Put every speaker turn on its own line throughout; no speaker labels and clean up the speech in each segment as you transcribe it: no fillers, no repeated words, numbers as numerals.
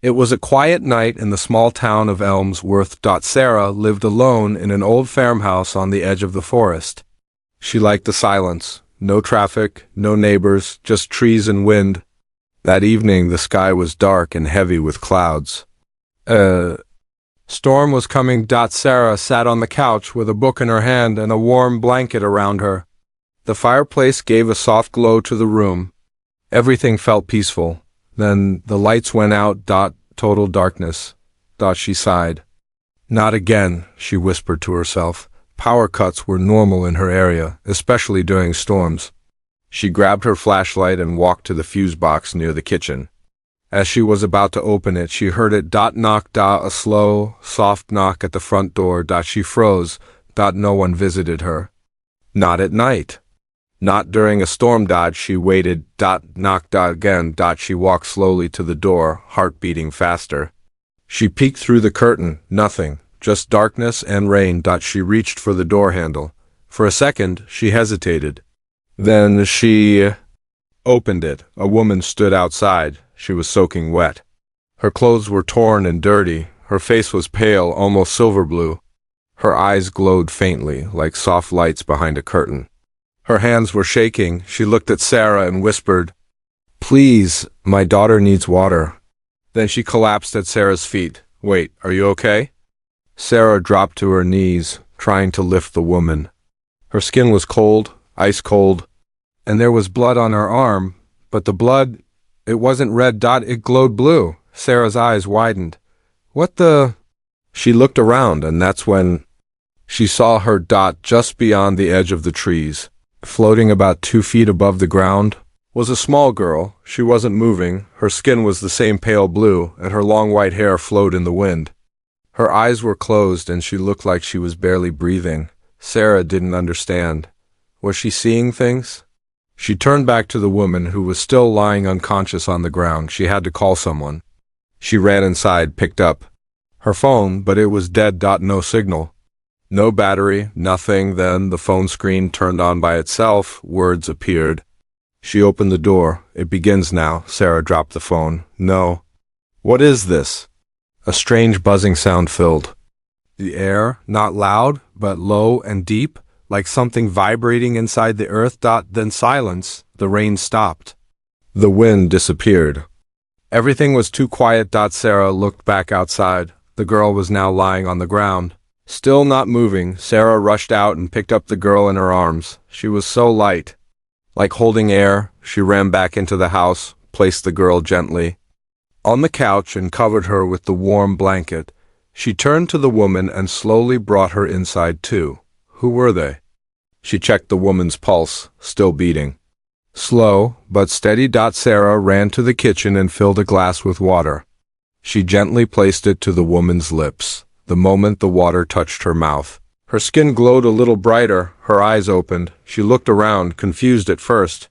It was a quiet night in the small town of Elmsworth. Sarah lived alone in an old farmhouse on the edge of the forest. She liked the silence. No traffic, no neighbors, just trees and wind. That evening the sky was dark and heavy with clouds. Storm was coming. Sarah sat on the couch with a book in her hand and a warm blanket around her. The fireplace gave a soft glow to the room. Everything felt peaceful. Then the lights went out. Total darkness. She sighed. Not again, she whispered to herself. Power cuts were normal in her area, especially during storms. She grabbed her flashlight and walked to the fuse box near the kitchen. As she was about to open it, she heard it knock. A slow, soft knock at the front door. She froze. No one visited her. Not at night. Not during a storm. She waited. Knock again. She walked slowly to the door, heart beating faster. She peeked through the curtain. Nothing. Just darkness and rain. She reached for the door handle. For a second, she hesitated. Then she opened it. A woman stood outside. She was soaking wet. Her clothes were torn and dirty. Her face was pale, almost silver blue. Her eyes glowed faintly, like soft lights behind a curtain. Her hands were shaking. She looked at Sarah and whispered, "Please, my daughter needs water." Then she collapsed at Sarah's feet. "Wait, are you okay?" Sarah dropped to her knees, trying to lift the woman. Her skin was cold, ice cold, and there was blood on her arm, but the blood, it wasn't red. It glowed blue. Sarah's eyes widened. "What the—" She looked around, and that's when she saw her. Just beyond the edge of the trees, floating about 2 feet above the ground, was a small girl. She wasn't moving. Her skin was the same pale blue, and her long white hair flowed in the wind. Her eyes were closed, and she looked like she was barely breathing. Sarah didn't understand. Was she seeing things? She turned back to the woman, who was still lying unconscious on the ground. She had to call someone. She ran inside, picked up her phone, but it was dead. No signal. No battery, nothing. Then the phone screen turned on by itself. Words appeared. She opened the door. "It begins now." Sarah dropped the phone. "No." "What is this?" A strange buzzing sound filled the air, not loud, but low and deep, like something vibrating inside the earth. Then silence. The rain stopped. The wind disappeared. Everything was too quiet. Sarah looked back outside. The girl was now lying on the ground, still not moving. Sarah rushed out and picked up the girl in her arms. She was so light, like holding air. She ran back into the house, placed the girl gently on the couch, and covered her with the warm blanket. She turned to the woman and slowly brought her inside too. Who were they? She checked the woman's pulse, still beating. Slow, but steady. Sarah ran to the kitchen and filled a glass with water. She gently placed it to the woman's lips. The moment the water touched her mouth, her skin glowed a little brighter. Her eyes opened. She looked around, confused at first.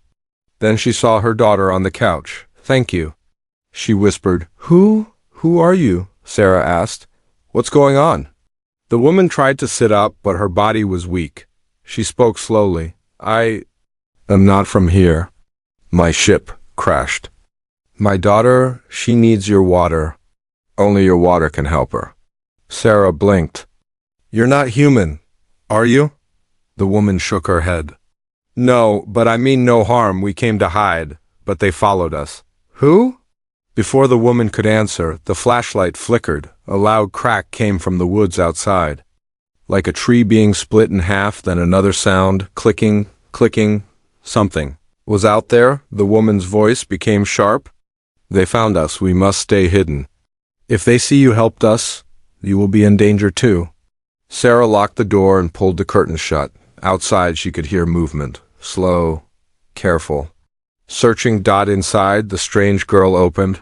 Then she saw her daughter on the couch. "Thank you," she whispered. Who are you?" Sarah asked. "What's going on?" The woman tried to sit up, but her body was weak. She spoke slowly. "I am not from here. My ship crashed. My daughter, she needs your water. Only your water can help her." Sarah blinked. "You're not human, are you?" The woman shook her head. "No, but I mean no harm. We came to hide, but they followed us." "Who?" Before the woman could answer, the flashlight flickered. A loud crack came from the woods outside, like a tree being split in half. Then another sound, clicking, clicking. Something was out there. The woman's voice became sharp. "They found us. We must stay hidden. If they see you helped us, you will be in danger too." Sarah locked the door and pulled the curtains shut. Outside she could hear movement, slow, careful. Searching. Inside, the strange girl opened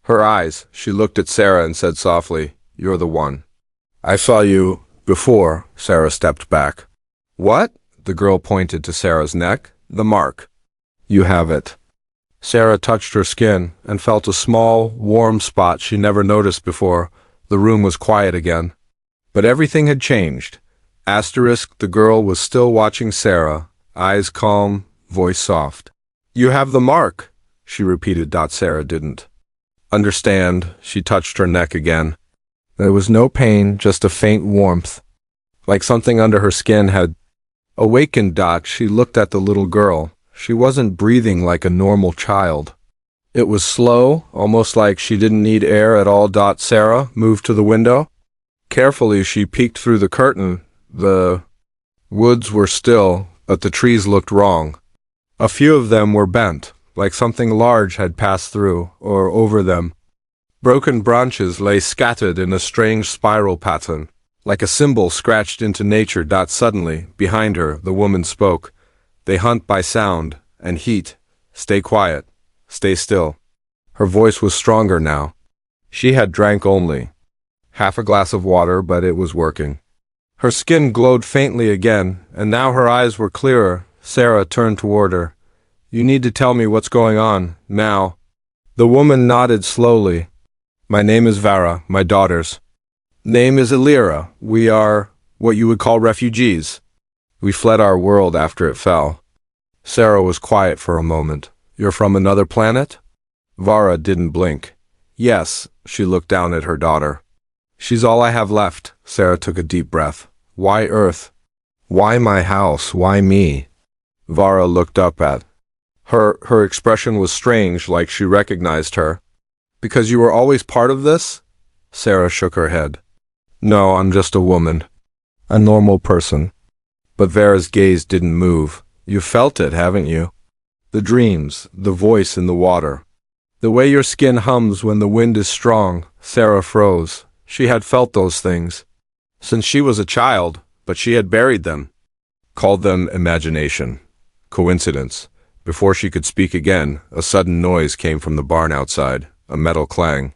her eyes. She looked at Sarah and said softly, "You're the one. I saw you before." Sarah stepped back. "What?" The girl pointed to Sarah's neck. "The mark. You have it." Sarah touched her skin and felt a small, warm spot she never noticed before. The room was quiet again. But everything had changed. The girl was still watching Sarah, eyes calm, voice soft. "You have the mark," she repeated. Sarah didn't Understand, she touched her neck again. There was no pain, just a faint warmth, like something under her skin had awakened. She looked at the little girl. She wasn't breathing like a normal child. It was slow, almost like she didn't need air at all. Sarah moved to the window. Carefully, she peeked through the curtain. The woods were still, but the trees looked wrong. A few of them were bent, like something large had passed through or over them. Broken branches lay scattered in a strange spiral pattern, like a symbol scratched into nature. Suddenly, behind her, the woman spoke. They hunt by sound and heat. Stay quiet. Stay still. Her voice was stronger now. She had drank only half a glass of water, but it was working. Her skin glowed faintly again, and now her eyes were clearer. Sarah turned toward her. You need to tell me what's going on, now. The woman nodded slowly. My name is Vara, my daughter's name is Elira. We are what you would call refugees. We fled our world after it fell. Sarah was quiet for a moment. You're from another planet? Vara didn't blink. Yes, she looked down at her daughter. She's all I have left. Sarah took a deep breath. Why Earth? Why my house? Why me? Vara looked up at her expression was strange, like she recognized her. Because you were always part of this? Sarah shook her head. No, I'm just a woman. A normal person. But Vara's gaze didn't move. You felt it, haven't you? The dreams, the voice in the water. The way your skin hums when the wind is strong. Sarah froze. She had felt those things since she was a child, but she had buried them. Called them imagination. Coincidence. Before she could speak again, a sudden noise came from the barn outside, a metal clang.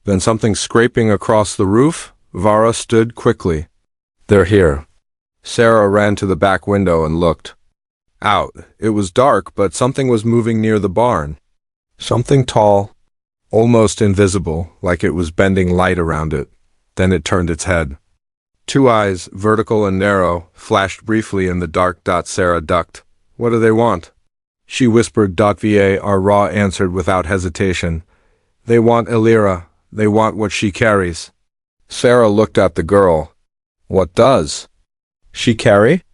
Then something scraping across the roof. Vara stood quickly. They're here. Sarah ran to the back window and looked out. It was dark, but something was moving near the barn. Something tall, almost invisible, like it was bending light around it. Then it turned its head. Two eyes, vertical and narrow, flashed briefly in the dark. Sarah ducked. What do they want? She whispered. Var answered without hesitation. They want Elira. They want what she carries. Sarah looked at the girl. What does she carry?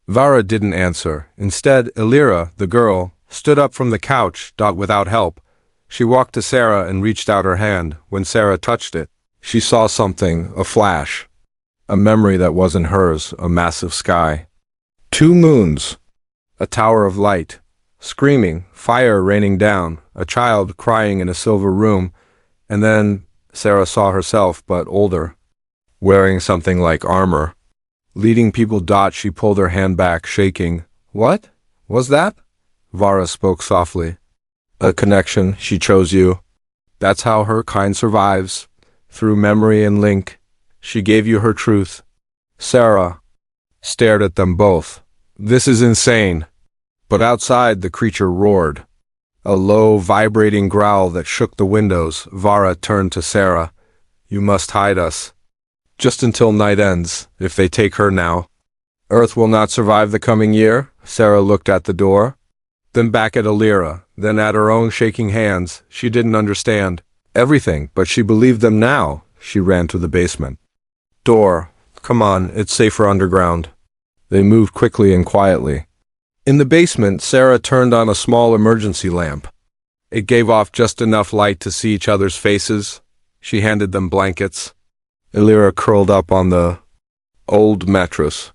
Vara didn't answer. Instead, Elira, the girl, stood up from the couch. Without help. She walked to Sarah and reached out her hand. When Sarah touched it, she saw something, a flash. A memory that wasn't hers, a massive sky. 2 moons. A tower of light. Screaming, fire raining down, a child crying in a silver room, and then Sarah saw herself, but older, wearing something like armor. Leading people. She pulled her hand back, shaking. What was that? Vara spoke softly. A connection. She chose you. That's how her kind survives. Through memory and link. She gave you her truth. Sarah stared at them both. This is insane. But outside the creature roared. A low, vibrating growl that shook the windows. Vara turned to Sarah. You must hide us. Just until night ends, if they take her now. Earth will not survive the coming year. Sarah looked at the door, then back at Elira, then at her own shaking hands. She didn't understand everything, but she believed them now. She ran to the basement. Door. Come on, it's safer underground. They moved quickly and quietly. In the basement, Sarah turned on a small emergency lamp. It gave off just enough light to see each other's faces. She handed them blankets. Elira curled up on the old mattress.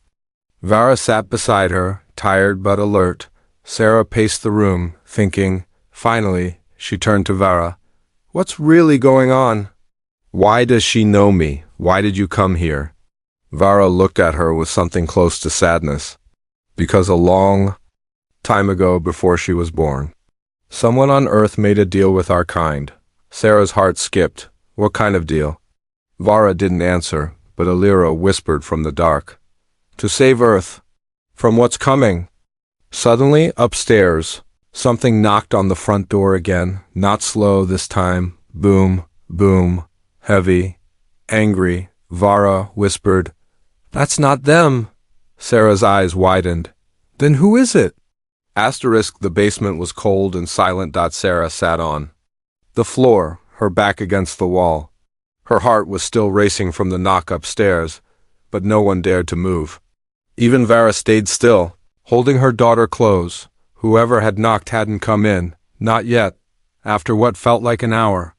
Vara sat beside her, tired but alert. Sarah paced the room, thinking. Finally, she turned to Vara. What's really going on? Why does she know me? Why did you come here? Vara looked at her with something close to sadness. Because a long time ago, before she was born, someone on Earth made a deal with our kind. Sarah's heart skipped. What kind of deal? Vara didn't answer, but Elira whispered from the dark. To save Earth. From what's coming. Suddenly, upstairs, something knocked on the front door again, not slow this time. Boom, boom, heavy, angry. Vara whispered, That's not them. Sarah's eyes widened. Then who is it? Asterisk. The basement was cold and silent. Sarah sat on the floor, her back against the wall. Her heart was still racing from the knock upstairs, but no one dared to move. Even Vara stayed still, holding her daughter close. Whoever had knocked hadn't come in, not yet, after what felt like an hour.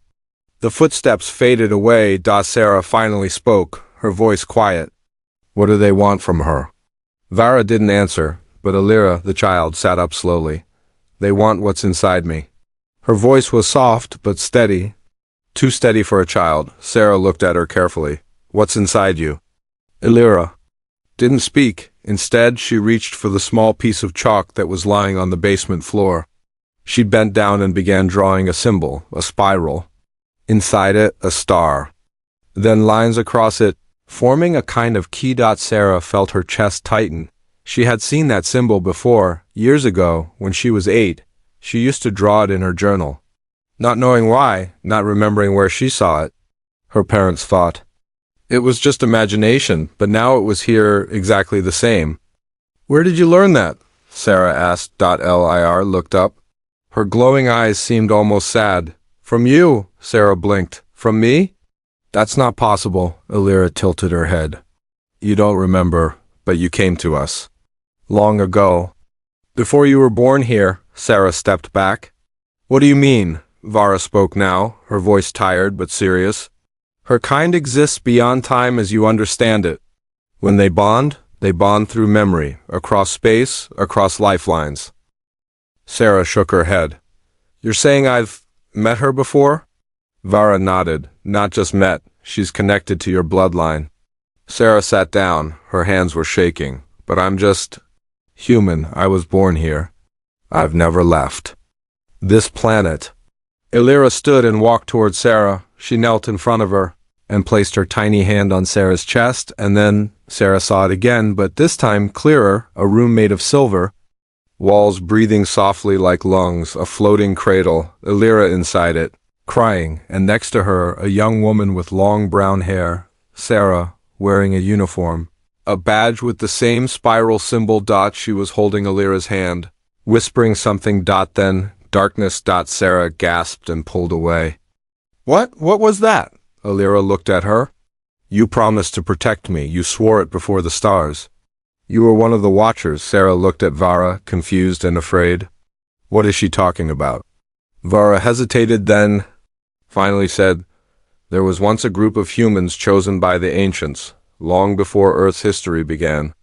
The footsteps faded away. Sarah finally spoke, her voice quiet. "What do they want from her?" Vara didn't answer, but Alira, the child, sat up slowly. "They want what's inside me." Her voice was soft but steady. Too steady for a child. Sarah looked at her carefully. "What's inside you?" Alira didn't speak. Instead, she reached for the small piece of chalk that was lying on the basement floor. She bent down and began drawing a symbol, a spiral. Inside it, a star. Then lines across it, forming a kind of key. Sarah felt her chest tighten. She had seen that symbol before, years ago, when she was 8. She used to draw it in her journal. Not knowing why, not remembering where she saw it, her parents thought. It was just imagination, but now it was here exactly the same. "Where did you learn that?" Sarah asked. Lir looked up. Her glowing eyes seemed almost sad. "From you," Sarah blinked. "From me?" "That's not possible," Alira tilted her head. "You don't remember, but you came to us. Long ago. Before you were born here." Sarah stepped back. "What do you mean?" Vara spoke now, her voice tired but serious. "Her kind exists beyond time as you understand it. When they bond through memory, across space, across lifelines." Sarah shook her head. "You're saying I've met her before?" Vara nodded. "Not just met, she's connected to your bloodline." Sarah sat down, her hands were shaking. "But I'm just human. I was born here. I've never left this planet." Alira stood and walked toward Sarah. She knelt in front of her and placed her tiny hand on Sarah's chest, and then Sarah saw it again, but this time clearer, a room made of silver. Walls breathing softly like lungs, a floating cradle, Alira inside it, crying, and next to her a young woman with long brown hair, Sarah, wearing a uniform. A badge with the same spiral symbol. She was holding Alira's hand, whispering something. Then, darkness. Sarah gasped and pulled away. What was that?" Alira looked at her. "You promised to protect me. You swore it before the stars. You were one of the Watchers." Sarah looked at Vara, confused and afraid. "What is she talking about?" Vara hesitated, then finally said, "There was once a group of humans chosen by the ancients, long before Earth's history began.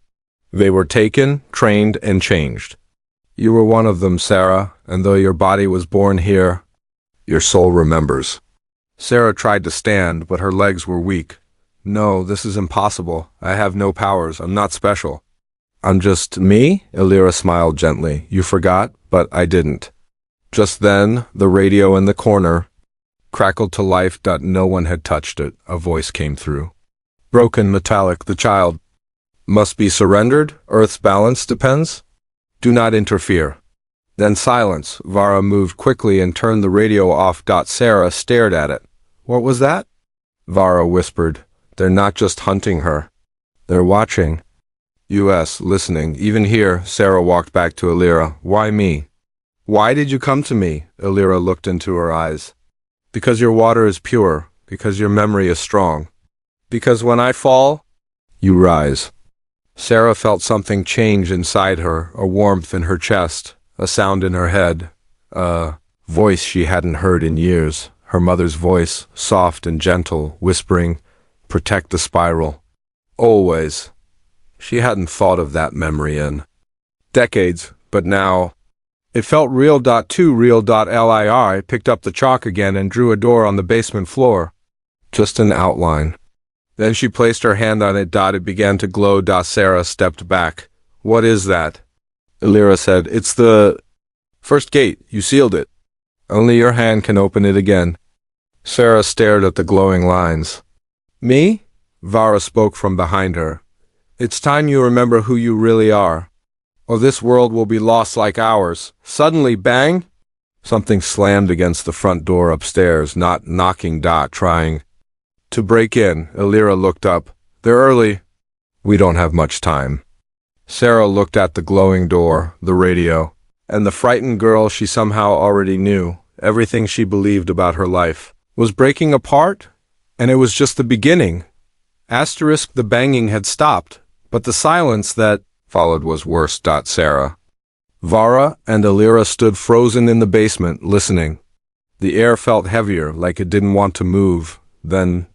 They were taken, trained, and changed. You were one of them, Sarah, and though your body was born here, your soul remembers." Sarah tried to stand, but her legs were weak. "No, this is impossible. I have no powers. I'm not special." "I'm just me?" Alira smiled gently. "You forgot, but I didn't." Just then, the radio in the corner crackled to life. No one had touched it. A voice came through. Broken, metallic. "The child must be surrendered. Earth's balance depends. Do not interfere." Then silence. Vara moved quickly and turned the radio off. Sarah stared at it. "What was that?" Vara whispered. "They're not just hunting her. They're watching. U.S. listening. Even here." Sarah walked back to Alira. "Why me?" "Why did you come to me?" Alira looked into her eyes. "Because your water is pure. Because your memory is strong. Because when I fall, you rise." Sarah felt something change inside her, a warmth in her chest, a sound in her head, a voice she hadn't heard in years. Her mother's voice, soft and gentle, whispering, "Protect the spiral. Always." She hadn't thought of that memory in decades, but now it felt real. Too real. Lir picked up the chalk again and drew a door on the basement floor. Just an outline. Then she placed her hand on it. It began to glow. Sarah stepped back. "What is that?" Alira said, "It's the first gate. You sealed it. Only your hand can open it again." Sarah stared at the glowing lines. "Me?" Vara spoke from behind her. "It's time you remember who you really are, or this world will be lost like ours." Suddenly, bang! Something slammed against the front door upstairs, not knocking. Trying to break in. Alira looked up. "They're early. We don't have much time." Sarah looked at the glowing door, the radio, and the frightened girl she somehow already knew, everything she believed about her life. was breaking apart, and it was just the beginning. Asterisk, the banging had stopped, but the silence that followed was worse. Sarah, Vara, and Alira stood frozen in the basement, listening. The air felt heavier, like it didn't want to move. Then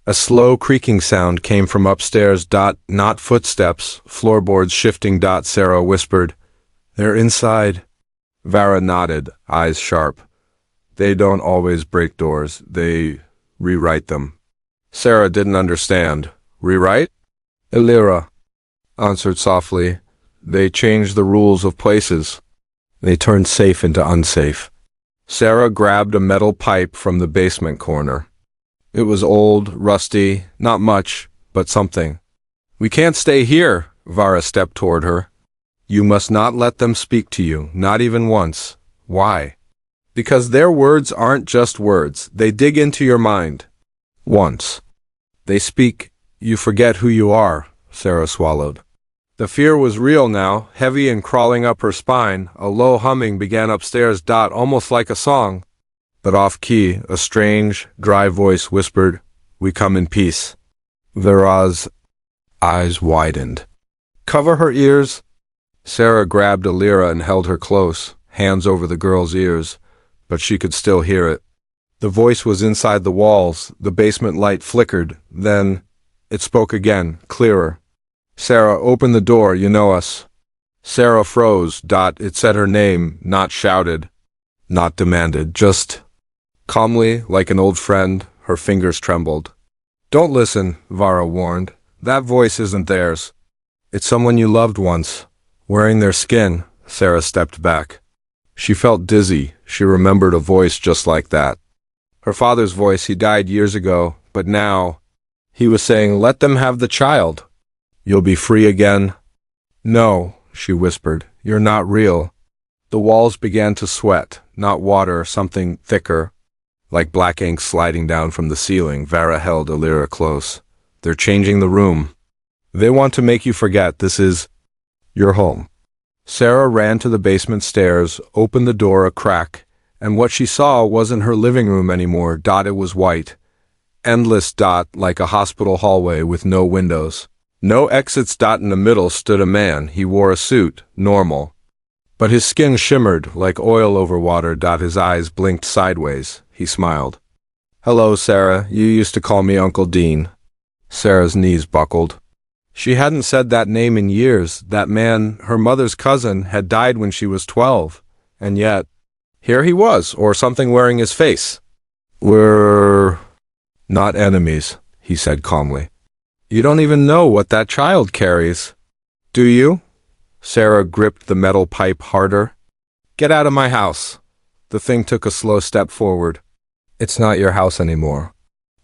a slow creaking sound came from upstairs. Not footsteps, floorboards shifting. Sarah whispered, "They're inside." Vara nodded, eyes sharp. "They don't always break doors, they rewrite them." Sarah didn't understand. Rewrite? Alira answered softly. "They change the rules of places. They turn safe into unsafe." Sarah grabbed a metal pipe from the basement corner. It was old, rusty, not much, but something. "We can't stay here," Vara stepped toward her. "You must not let them speak to you, not even once." "Why?" "Because their words aren't just words, they dig into your mind. Once they speak, you forget who you are." Sarah swallowed. The fear was real now, heavy and crawling up her spine. A low humming began upstairs. Almost like a song, but off-key. A strange, dry voice whispered, "We come in peace." Vara's eyes widened. "Cover her ears." Sarah grabbed Alira and held her close, hands over the girl's ears, but she could still hear it. The voice was inside the walls. The basement light flickered. Then it spoke again, clearer. "Sarah, open the door, you know us." Sarah froze. It said her name, not shouted, not demanded, just calmly, like an old friend. Her fingers trembled. "Don't listen," Vara warned. "That voice isn't theirs. It's someone you loved once, wearing their skin." Sarah stepped back. She felt dizzy. She remembered a voice just like that. Her father's voice. He died years ago, but now he was saying, "Let them have the child. You'll be free again." "No," she whispered. "You're not real." The walls began to sweat, not water, something thicker, like black ink sliding down from the ceiling. Vara held Alira close. "They're changing the room. They want to make you forget this is your home." Sarah ran to the basement stairs, opened the door a crack, and what she saw wasn't her living room anymore. It was white. Endless. Like a hospital hallway with no windows. No exits. In the middle stood a man. He wore a suit, normal. But his skin shimmered like oil over water. His eyes blinked sideways. He smiled. "Hello, Sarah. You used to call me Uncle Dean." Sarah's knees buckled. She hadn't said that name in years. That man, her mother's cousin, had died when she was 12. And yet, here he was, or something wearing his face. "We're not enemies," he said calmly. "You don't even know what that child carries, do you?" Sarah gripped the metal pipe harder. "Get out of my house." The thing took a slow step forward. "It's not your house anymore."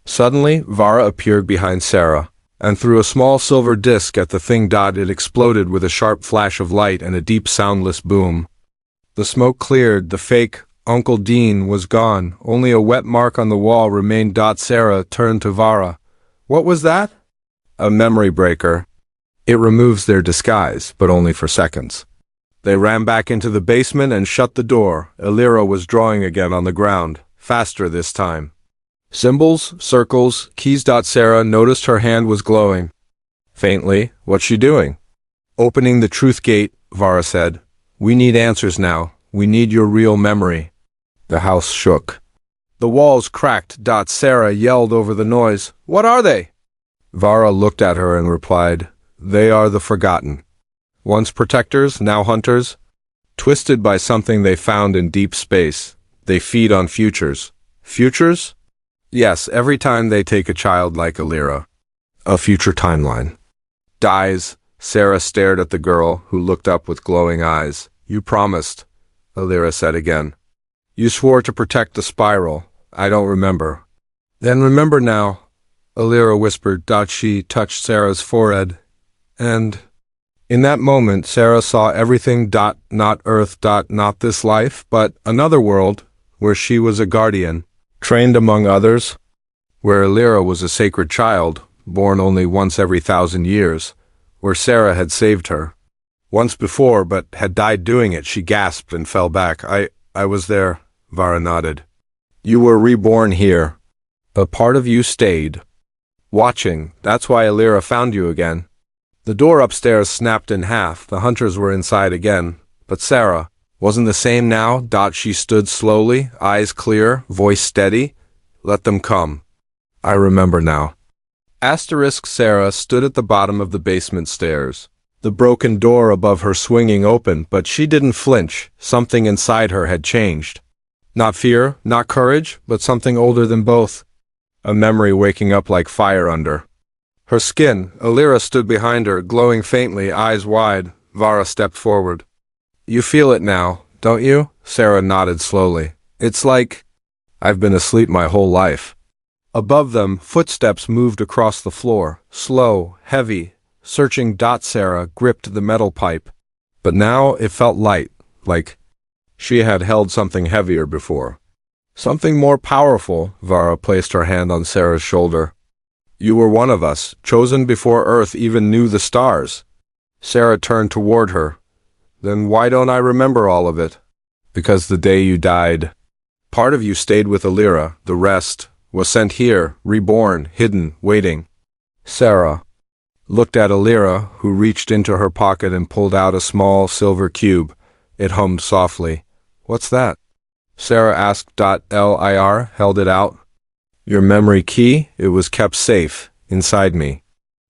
Suddenly, Vara appeared behind Sarah, and threw a small silver disc at the thing. It exploded with a sharp flash of light and a deep soundless boom. The smoke cleared. The fake Uncle Dean was gone. Only a wet mark on the wall remained. Sarah turned to Vara. "What was that?" "A memory breaker. It removes their disguise, but only for seconds." They ran back into the basement and shut the door. Alira was drawing again on the ground, faster this time. Symbols, circles, keys. Sarah noticed her hand was glowing. Faintly. "What's she doing?" "Opening the truth gate," Vara said. "We need answers now. We need your real memory." The house shook. The walls cracked. Sarah yelled over the noise. "What are they?" Vara looked at her and replied, "They are the forgotten. Once protectors, now hunters. Twisted by something they found in deep space. They feed on futures." "Futures?" "Yes, every time they take a child like Alira. A future timeline. Dies." Sarah stared at the girl, who looked up with glowing eyes. "You promised," Alira said again. "You swore to protect the spiral." "I don't remember." "Then remember now," Alira whispered. She touched Sarah's forehead. And in that moment, Sarah saw everything. Not Earth. Not this life, but another world, where she was a guardian, trained among others, where Alira was a sacred child, born only once every 1,000 years, where Sarah had saved her. Once before, but had died doing it. She gasped and fell back. I was there," Vara nodded. You were reborn here. A part of you stayed. Watching, that's why Alira found you again. The door upstairs snapped in half, the hunters were inside again. But Sarah wasn't the same now. She stood slowly, eyes clear, voice steady. Let them come. I remember now. Asterisk Sarah stood at the bottom of the basement stairs. The broken door above her swinging open, but she didn't flinch. Something inside her had changed. Not fear, not courage, but something older than both. A memory waking up like fire under her skin. Alira stood behind her, glowing faintly, eyes wide. Vara stepped forward. You feel it now, don't you? Sarah nodded slowly. It's like I've been asleep my whole life. Above them, footsteps moved across the floor, slow, heavy, searching. Sarah gripped the metal pipe. But now it felt light, like she had held something heavier before. Something more powerful. Vara placed her hand on Sarah's shoulder. You were one of us, chosen before Earth even knew the stars. Sarah turned toward her. Then why don't I remember all of it? Because the day you died, part of you stayed with Alira, the rest was sent here, reborn, hidden, waiting. Sarah looked at Alira, who reached into her pocket and pulled out a small silver cube. It hummed softly. What's that? Sarah asked. Lir held it out. Your memory key. It was kept safe, inside me.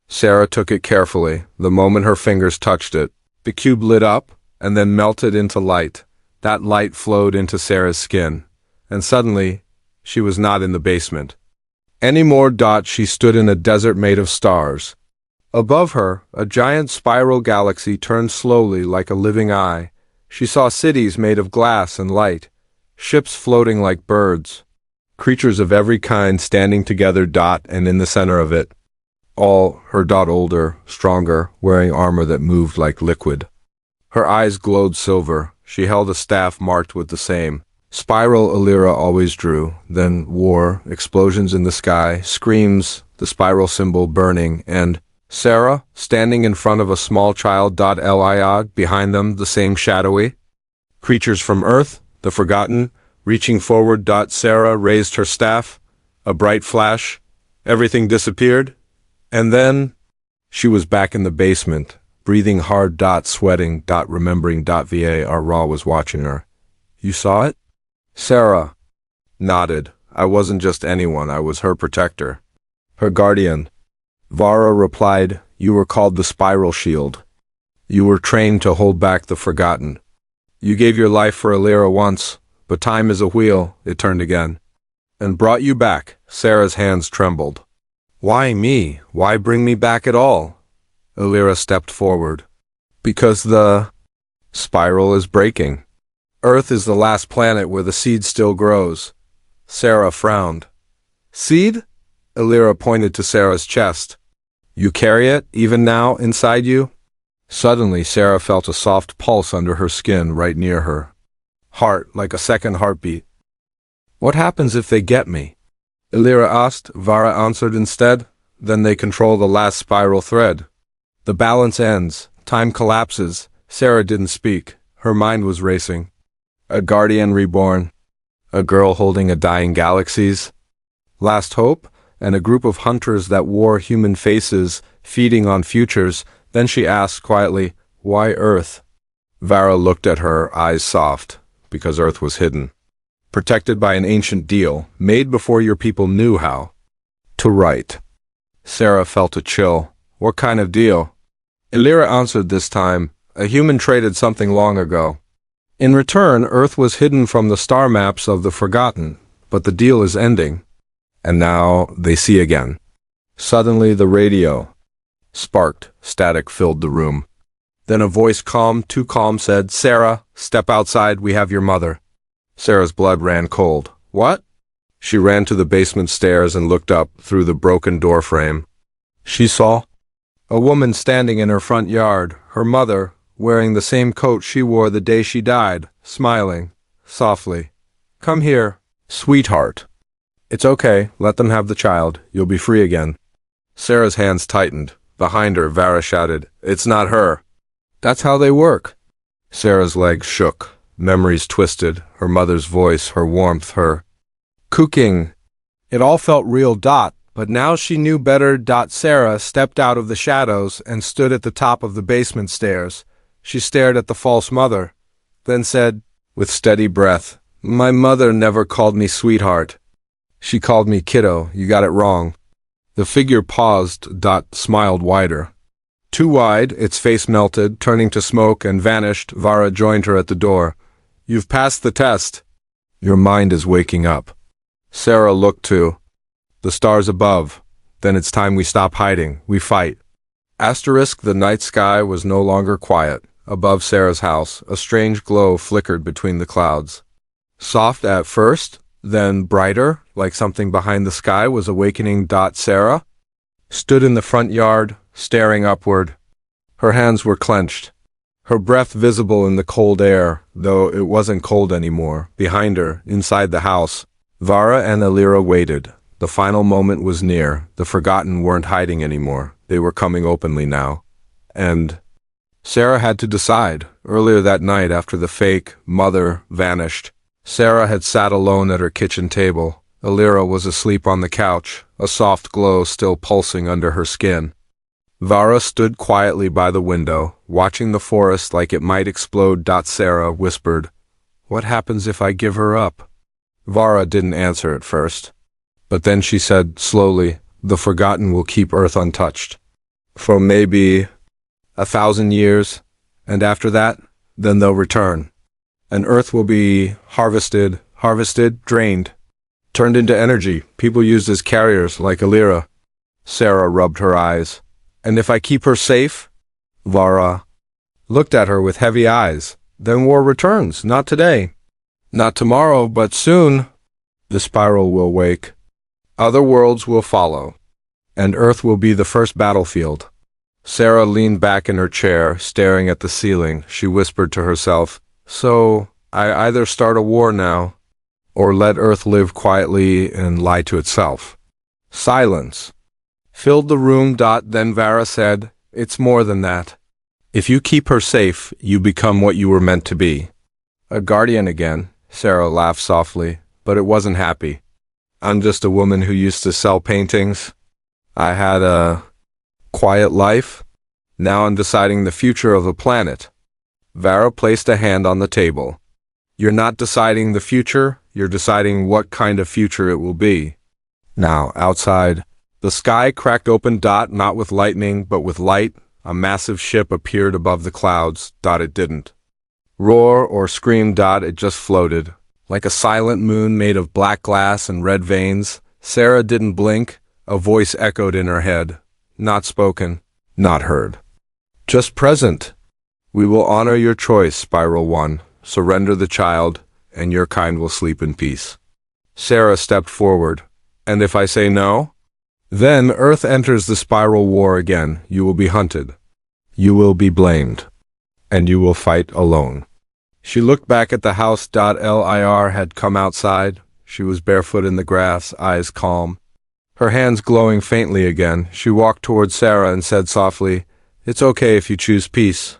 Sarah took it carefully. The moment her fingers touched it, the cube lit up and then melted into light. That light flowed into Sarah's skin. And suddenly, she was not in the basement anymore. She stood in a desert made of stars. Above her, a giant spiral galaxy turned slowly like a living eye. She saw cities made of glass and light, ships floating like birds, creatures of every kind standing together. And in the center of it, all her. Older, stronger, wearing armor that moved like liquid. Her eyes glowed silver. She held a staff marked with the same spiral Alira always drew. Then war, explosions in the sky, screams, the spiral symbol burning, and Sarah, standing in front of a small child. Lir behind them, the same shadowy creatures from Earth, the forgotten, reaching forward. Sarah raised her staff. A bright flash. Everything disappeared. And then she was back in the basement, breathing hard. Sweating. Remembering. Var was watching her. You saw it? Sarah nodded. I wasn't just anyone, I was her protector. Her guardian. Vara replied, you were called the Spiral Shield. You were trained to hold back the forgotten. You gave your life for Alira once, but time is a wheel, it turned again. And brought you back. Sarah's hands trembled. Why me? Why bring me back at all? Alira stepped forward. Because the spiral is breaking. Earth is the last planet where the seed still grows. Sarah frowned. Seed? Alira pointed to Sarah's chest. You carry it, even now, inside you? Suddenly, Sarah felt a soft pulse under her skin right near her. Heart, like a second heartbeat. What happens if they get me? Alira asked. Vara answered instead. Then they control the last spiral thread. The balance ends. Time collapses. Sarah didn't speak. Her mind was racing. A guardian reborn. A girl holding a dying galaxies. Last hope? And a group of hunters that wore human faces, feeding on futures. Then she asked quietly, why Earth? Vara looked at her, eyes soft, because Earth was hidden. Protected by an ancient deal, made before your people knew how to write. Sarah felt a chill. What kind of deal? Alira answered this time. A human traded something long ago. In return, Earth was hidden from the star maps of the forgotten, but the deal is ending. And now they see again. Suddenly the radio sparked. Static filled the room. Then a voice calm, too calm, said, Sarah, step outside, we have your mother. Sarah's blood ran cold. What? She ran to the basement stairs and looked up through the broken door frame. She saw a woman standing in her front yard, her mother, wearing the same coat she wore the day she died, smiling, softly. Come here, sweetheart. It's okay, let them have the child, you'll be free again. Sarah's hands tightened. Behind her, Vara shouted, It's not her. That's how they work. Sarah's legs shook, memories twisted, her mother's voice, her warmth, her Cooking. It all felt real. But now she knew better. Sarah stepped out of the shadows and stood at the top of the basement stairs. She stared at the false mother, then said, with steady breath, "My mother never called me sweetheart. She called me kiddo. You got it wrong." The figure paused. Smiled wider. Too wide, its face melted, turning to smoke, and vanished. Vara joined her at the door. "You've passed the test. Your mind is waking up." Sarah looked too. "The stars above. Then it's time we stop hiding. We fight." The night sky was no longer quiet. Above Sarah's house, a strange glow flickered between the clouds. Soft at first, then brighter, like something behind the sky was awakening. Sarah stood in the front yard, staring upward. Her hands were clenched, her breath visible in the cold air, though it wasn't cold anymore. Behind her, inside the house, Vara and Alira waited. The final moment was near. The forgotten weren't hiding anymore. They were coming openly now. And Sarah had to decide. Earlier that night, after the fake mother vanished, Sarah had sat alone at her kitchen table. Alira was asleep on the couch, a soft glow still pulsing under her skin. Vara stood quietly by the window, watching the forest like it might explode. Sarah whispered, "What happens if I give her up?" Vara didn't answer at first. But then she said slowly, "The forgotten will keep Earth untouched. For maybe 1,000 years, and after that, then they'll return. And Earth will be harvested, drained, turned into energy, people used as carriers like Alira." Sarah rubbed her eyes. "And if I keep her safe?" Vara looked at her with heavy eyes. "Then war returns, not today. Not tomorrow, but soon. The spiral will wake. Other worlds will follow. And Earth will be the first battlefield." Sarah leaned back in her chair, staring at the ceiling. She whispered to herself, "So, I either start a war now, or let Earth live quietly and lie to itself." Silence filled the room. Then Vara said, "It's more than that. If you keep her safe, you become what you were meant to be." "A guardian again." Sarah laughed softly, but it wasn't happy. "I'm just a woman who used to sell paintings. I had a quiet life. Now I'm deciding the future of the planet." Vara placed a hand on the table. "You're not deciding the future, you're deciding what kind of future it will be." Now, outside, the sky cracked open. Not with lightning, but with light. A massive ship appeared above the clouds. It didn't roar or scream. It just floated, like a silent moon made of black glass and red veins. Sarah didn't blink. A voice echoed in her head. Not spoken, not heard. Just present. "We will honor your choice, Spiral One. Surrender the child, and your kind will sleep in peace." Sarah stepped forward. "And if I say no?" "Then Earth enters the spiral war again. You will be hunted. You will be blamed. And you will fight alone." She looked back at the house. Lir had come outside. She was barefoot in the grass, eyes calm, her hands glowing faintly again. She walked towards Sarah and said softly, "It's okay if you choose peace.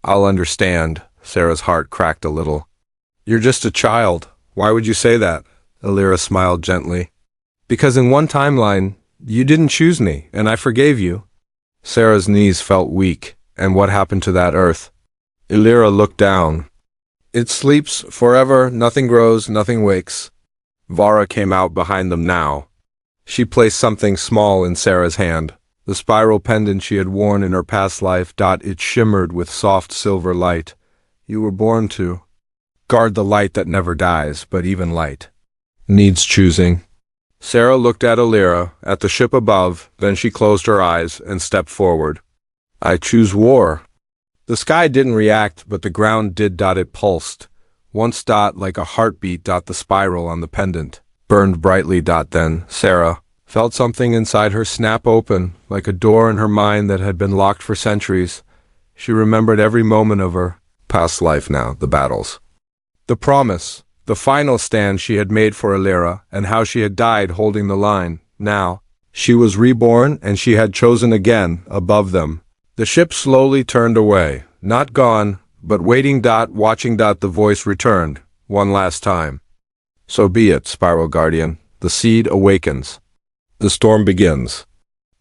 I'll understand." Sarah's heart cracked a little. "You're just a child. Why would you say that?" Alira smiled gently. "Because in one timeline, you didn't choose me, and I forgave you." Sarah's knees felt weak. "And what happened to that Earth?" Alira looked down. "It sleeps forever, nothing grows, nothing wakes." Vara came out behind them now. She placed something small in Sarah's hand, the spiral pendant she had worn in her past life. It shimmered with soft silver light. "You were born to guard the light that never dies, but even light needs choosing." Sarah looked at Alira, at the ship above, then she closed her eyes and stepped forward. "I choose war." The sky didn't react, but the ground did. It pulsed. Once. Like a heartbeat. The spiral on the pendant burned brightly. Then Sarah felt something inside her snap open, like a door in her mind that had been locked for centuries. She remembered every moment of her past life now, the battles, the promise, the final stand she had made for Alira, and how she had died holding the line. Now, she was reborn, and she had chosen again, above them. The ship slowly turned away, not gone, but waiting. Watching. The voice returned, one last time. So be it, Spiral Guardian. The seed awakens. The storm begins.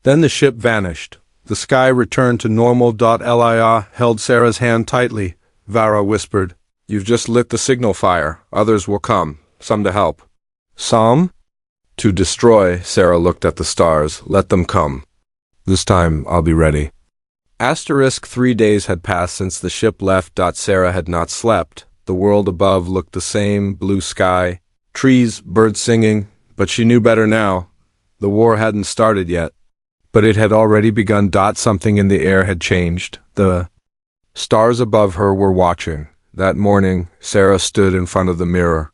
Then the ship vanished. The sky returned to normal. Lia held Sarah's hand tightly. Vara whispered, "You've just lit the signal fire. Others will come. Some to help." "Some?" "To destroy." Sarah looked at the stars. "Let them come. This time I'll be ready." 3 days had passed since the ship left. Sarah had not slept. The world above looked the same, blue sky, trees, birds singing, but she knew better now. The war hadn't started yet, but it had already begun. Something in the air had changed. The stars above her were watching. That morning, Sarah stood in front of the mirror.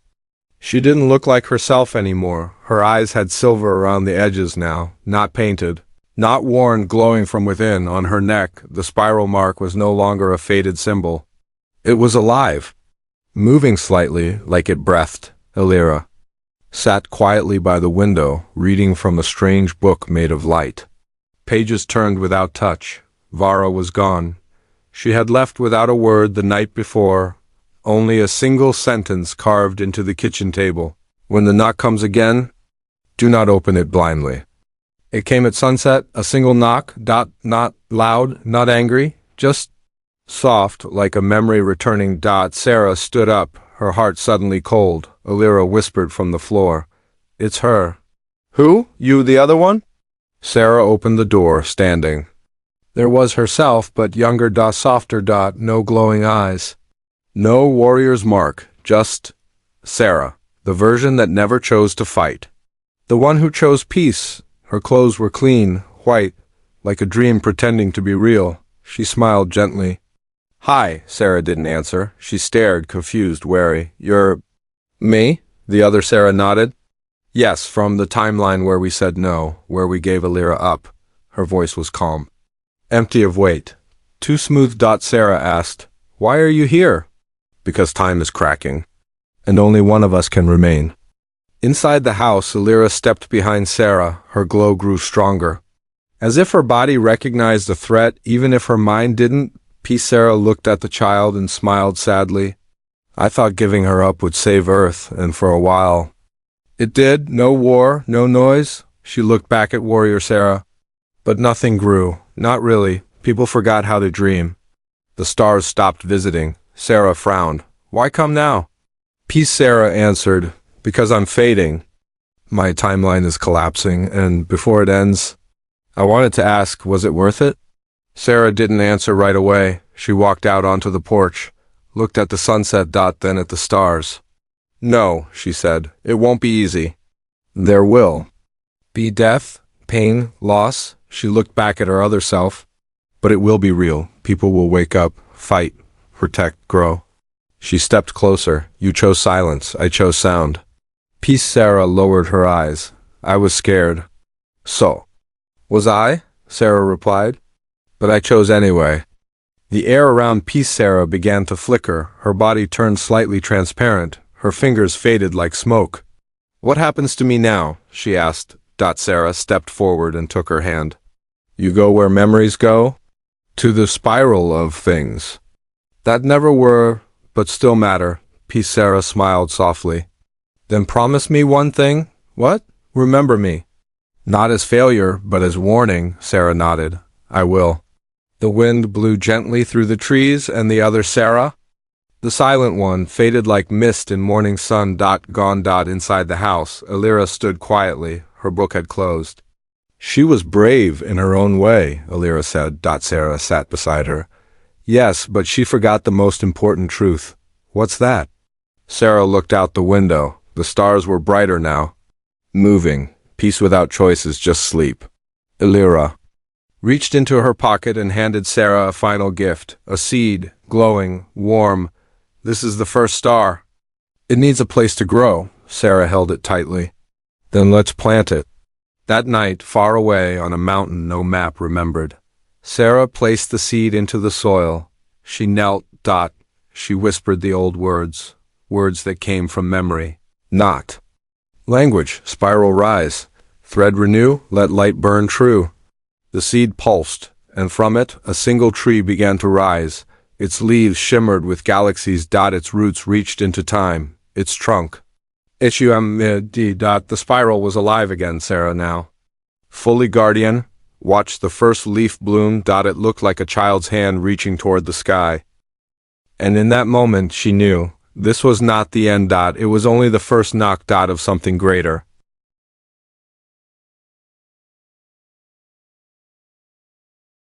She didn't look like herself anymore. Her eyes had silver around the edges now, not painted, not worn, glowing from within. On her neck, the spiral mark was no longer a faded symbol. It was alive, moving slightly, like it breathed. Illyra sat quietly by the window, reading from a strange book made of light. Pages turned without touch. Vara was gone. She had left without a word the night before, only a single sentence carved into the kitchen table. "When the knock comes again, do not open it blindly." It came at sunset, a single knock, not loud, not angry, just soft, like a memory returning. Sarah stood up, her heart suddenly cold. Illyra whispered from the floor, "It's her." "Who? You the other one?" Sarah opened the door, standing. There was herself, but younger, softer. No glowing eyes. No warrior's mark, just Sarah, the version that never chose to fight. The one who chose peace. Her clothes were clean, white, like a dream pretending to be real. She smiled gently. "Hi." Sarah didn't answer. She stared, confused, wary. "You're me?" The other Sarah nodded. "Yes, from the timeline where we said no, where we gave Illyra up." Her voice was calm, empty of weight. "Too smooth." Sarah asked, "Why are you here?" "Because time is cracking, and only one of us can remain." Inside the house, Illyra stepped behind Sarah. Her glow grew stronger, as if her body recognized the threat, even if her mind didn't. Sarah looked at the child and smiled sadly. "I thought giving her up would save Earth, and for a while it did. No war, no noise." She looked back at Warrior Sarah. But nothing grew. Not really. People forgot how to dream. The stars stopped visiting. Sarah frowned. "Why come now?" Sarah answered, "Because I'm fading. My timeline is collapsing, and before it ends, I wanted to ask, was it worth it?" Sarah didn't answer right away. She walked out onto the porch, looked at the sunset. Then at the stars. "No," she said, "it won't be easy. There will be death, pain, loss." She looked back at her other self. "But it will be real. People will wake up, fight, protect, grow." She stepped closer. "You chose silence. I chose sound." Sarah lowered her eyes. "I was scared." "So was I," Sarah replied. "But I chose anyway." The air around Sarah began to flicker. Her body turned slightly transparent. Her fingers faded like smoke. "What happens to me now?" she asked. Sarah stepped forward and took her hand. "You go where memories go? To the spiral of things that never were, but still matter." Sarah smiled softly. "Then promise me one thing." "What?" "Remember me." "Not as failure, but as warning." Sarah nodded. "I will." The wind blew gently through the trees, and the other Sarah, the silent one, faded like mist in morning sun. Gone. Inside the house, Illyra stood quietly. Her book had closed. "She was brave in her own way," Illyra said. Sarah sat beside her. "Yes, but she forgot the most important truth." "What's that?" Sarah looked out the window. The stars were brighter now, moving. Peace without choice is just sleep. Illyra reached into her pocket and handed Sarah a final gift, a seed, glowing, warm. "This is the first star. It needs a place to grow." Sarah held it tightly. "Then let's plant it." That night, far away on a mountain no map remembered, Sarah placed the seed into the soil. She knelt. She whispered the old words, words that came from memory. Not language. Spiral rise. Thread renew. Let light burn true. The seed pulsed, and from it a single tree began to rise. Its leaves shimmered with galaxies. Its roots reached into time. Its trunk HUMD. The spiral was alive again, Sarah now. Fully guardian, watched the first leaf bloom. It looked like a child's hand reaching toward the sky. And in that moment she knew, this was not the end. It was only the first knock. Of something greater.